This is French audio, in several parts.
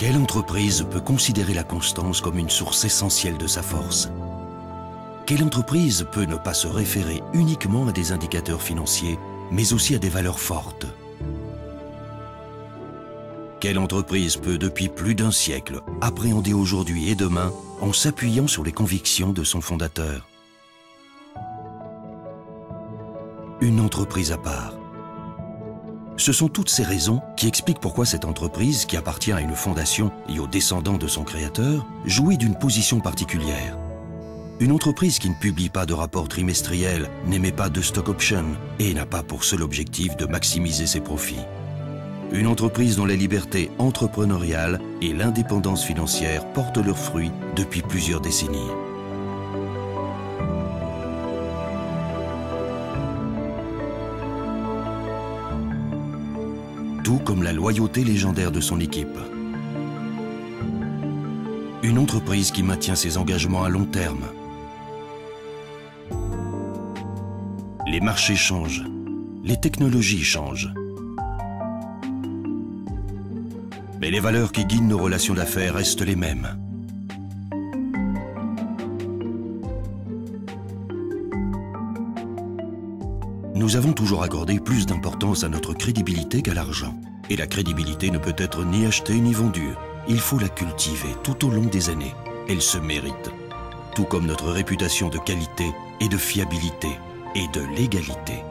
Quelle entreprise peut considérer la constance comme une source essentielle de sa force? Quelle entreprise peut ne pas se référer uniquement à des indicateurs financiers, mais aussi à des valeurs fortes? Quelle entreprise peut, depuis plus d'un siècle, appréhender aujourd'hui et demain en s'appuyant sur les convictions de son fondateur? Une entreprise à part. Ce sont toutes ces raisons qui expliquent pourquoi cette entreprise, qui appartient à une fondation et aux descendants de son créateur, jouit d'une position particulière. Une entreprise qui ne publie pas de rapport trimestriel, n'émet pas de stock option et n'a pas pour seul objectif de maximiser ses profits. Une entreprise dont la liberté entrepreneuriale et l'indépendance financière portent leurs fruits depuis plusieurs décennies. Tout comme la loyauté légendaire de son équipe. Une entreprise qui maintient ses engagements à long terme. Les marchés changent, les technologies changent. Mais les valeurs qui guident nos relations d'affaires restent les mêmes. Nous avons toujours accordé plus d'importance à notre crédibilité qu'à l'argent. Et la crédibilité ne peut être ni achetée ni vendue. Il faut la cultiver tout au long des années. Elle se mérite. Tout comme notre réputation de qualité et de fiabilité et de légalité.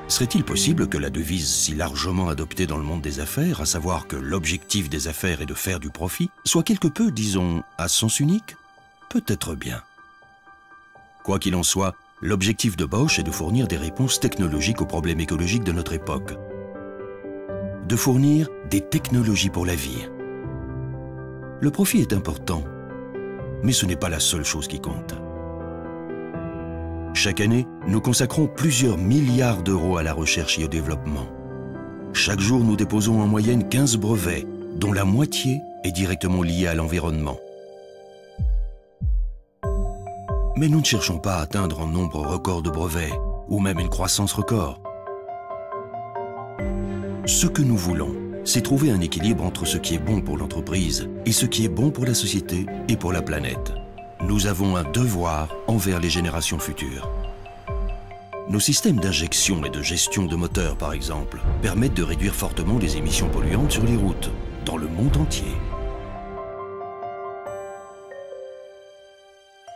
Serait-il possible que la devise si largement adoptée dans le monde des affaires, à savoir que l'objectif des affaires est de faire du profit, soit quelque peu, disons, à sens unique? Peut-être bien. Quoi qu'il en soit, l'objectif de Bosch est de fournir des réponses technologiques aux problèmes écologiques de notre époque. De fournir des technologies pour la vie. Le profit est important, mais ce n'est pas la seule chose qui compte. Chaque année, nous consacrons plusieurs milliards d'euros à la recherche et au développement. Chaque jour, nous déposons en moyenne 15 brevets, dont la moitié est directement liée à l'environnement. Mais nous ne cherchons pas à atteindre un nombre record de brevets, ou même une croissance record. Ce que nous voulons, c'est trouver un équilibre entre ce qui est bon pour l'entreprise et ce qui est bon pour la société et pour la planète. Nous avons un devoir envers les générations futures. Nos systèmes d'injection et de gestion de moteurs, par exemple, permettent de réduire fortement les émissions polluantes sur les routes, dans le monde entier.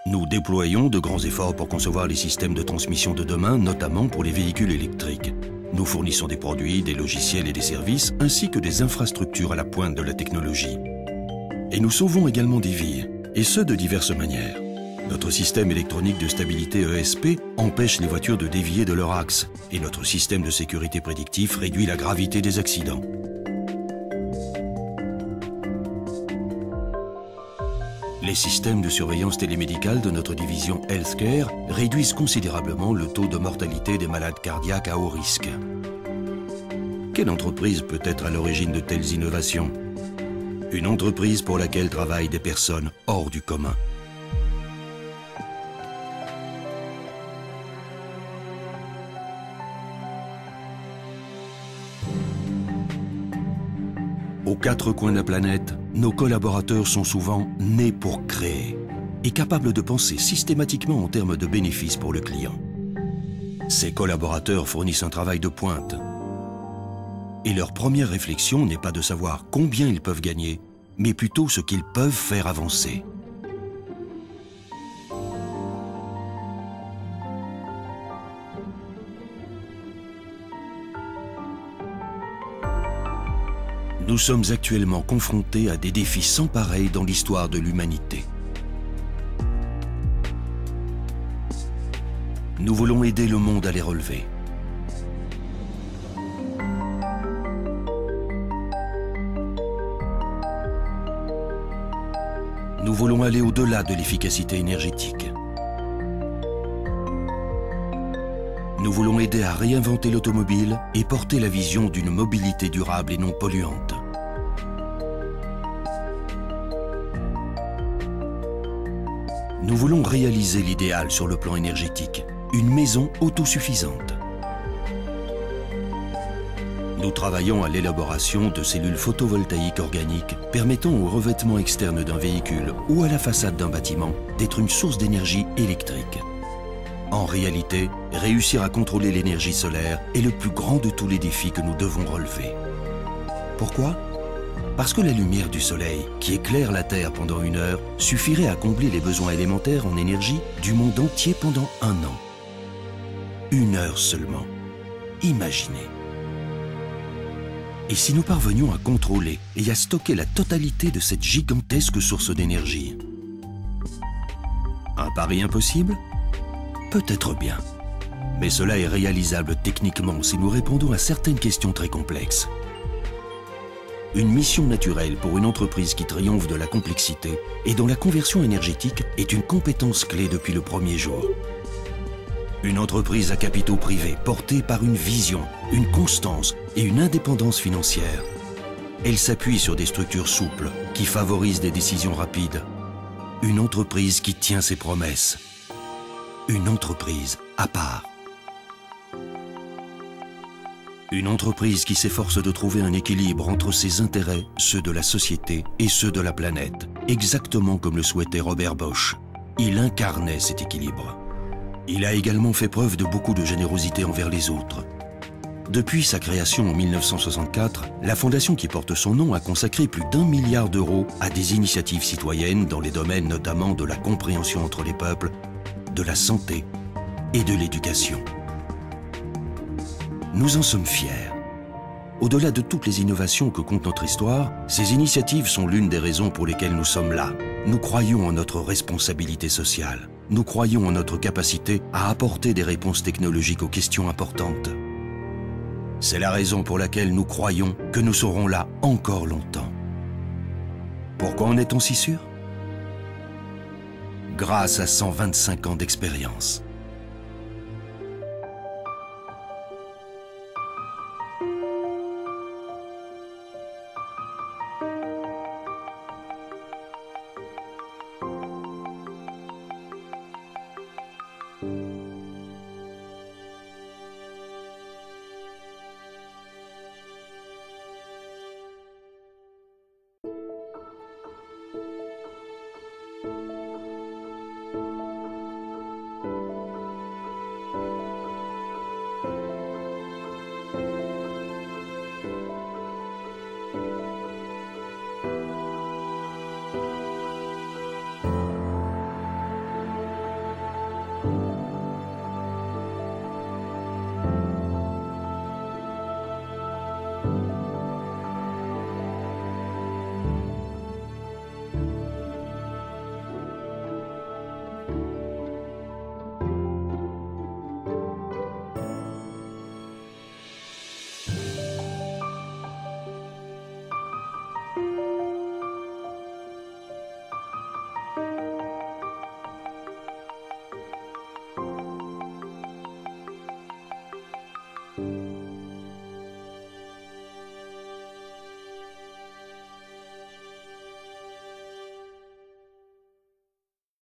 Nous déployons de grands efforts pour concevoir les systèmes de transmission de demain, notamment pour les véhicules électriques. Nous fournissons des produits, des logiciels et des services, ainsi que des infrastructures à la pointe de la technologie. Et nous sauvons également des vies. Et ce, de diverses manières. Notre système électronique de stabilité ESP empêche les voitures de dévier de leur axe, et notre système de sécurité prédictif réduit la gravité des accidents. Les systèmes de surveillance télémédicale de notre division Healthcare réduisent considérablement le taux de mortalité des malades cardiaques à haut risque. Quelle entreprise peut être à l'origine de telles innovations ? Une entreprise pour laquelle travaillent des personnes hors du commun. Aux quatre coins de la planète, nos collaborateurs sont souvent nés pour créer et capables de penser systématiquement en termes de bénéfices pour le client. Ces collaborateurs fournissent un travail de pointe. Et leur première réflexion n'est pas de savoir combien ils peuvent gagner, mais plutôt ce qu'ils peuvent faire avancer. Nous sommes actuellement confrontés à des défis sans pareil dans l'histoire de l'humanité. Nous voulons aider le monde à les relever. Nous voulons aller au-delà de l'efficacité énergétique. Nous voulons aider à réinventer l'automobile et porter la vision d'une mobilité durable et non polluante. Nous voulons réaliser l'idéal sur le plan énergétique, une maison autosuffisante. Nous travaillons à l'élaboration de cellules photovoltaïques organiques permettant au revêtement externe d'un véhicule ou à la façade d'un bâtiment d'être une source d'énergie électrique. En réalité, réussir à contrôler l'énergie solaire est le plus grand de tous les défis que nous devons relever. Pourquoi ? Parce que la lumière du soleil, qui éclaire la Terre pendant 1 heure, suffirait à combler les besoins élémentaires en énergie du monde entier pendant 1 an. 1 heure seulement. Imaginez. Et si nous parvenions à contrôler et à stocker la totalité de cette gigantesque source d'énergie? Un pari impossible? Peut-être bien. Mais cela est réalisable techniquement si nous répondons à certaines questions très complexes. Une mission naturelle pour une entreprise qui triomphe de la complexité et dont la conversion énergétique est une compétence clé depuis le premier jour. Une entreprise à capitaux privés portée par une vision, une constance et une indépendance financière. Elle s'appuie sur des structures souples qui favorisent des décisions rapides. Une entreprise qui tient ses promesses. Une entreprise à part. Une entreprise qui s'efforce de trouver un équilibre entre ses intérêts, ceux de la société et ceux de la planète, exactement comme le souhaitait Robert Bosch. Il incarnait cet équilibre. Il a également fait preuve de beaucoup de générosité envers les autres. Depuis sa création en 1964, la fondation qui porte son nom a consacré plus d'1 milliard d'euros à des initiatives citoyennes dans les domaines notamment de la compréhension entre les peuples, de la santé et de l'éducation. Nous en sommes fiers. Au-delà de toutes les innovations que compte notre histoire, ces initiatives sont l'une des raisons pour lesquelles nous sommes là. Nous croyons en notre responsabilité sociale. Nous croyons en notre capacité à apporter des réponses technologiques aux questions importantes. C'est la raison pour laquelle nous croyons que nous serons là encore longtemps. Pourquoi en est-on si sûr ? Grâce à 125 ans d'expérience.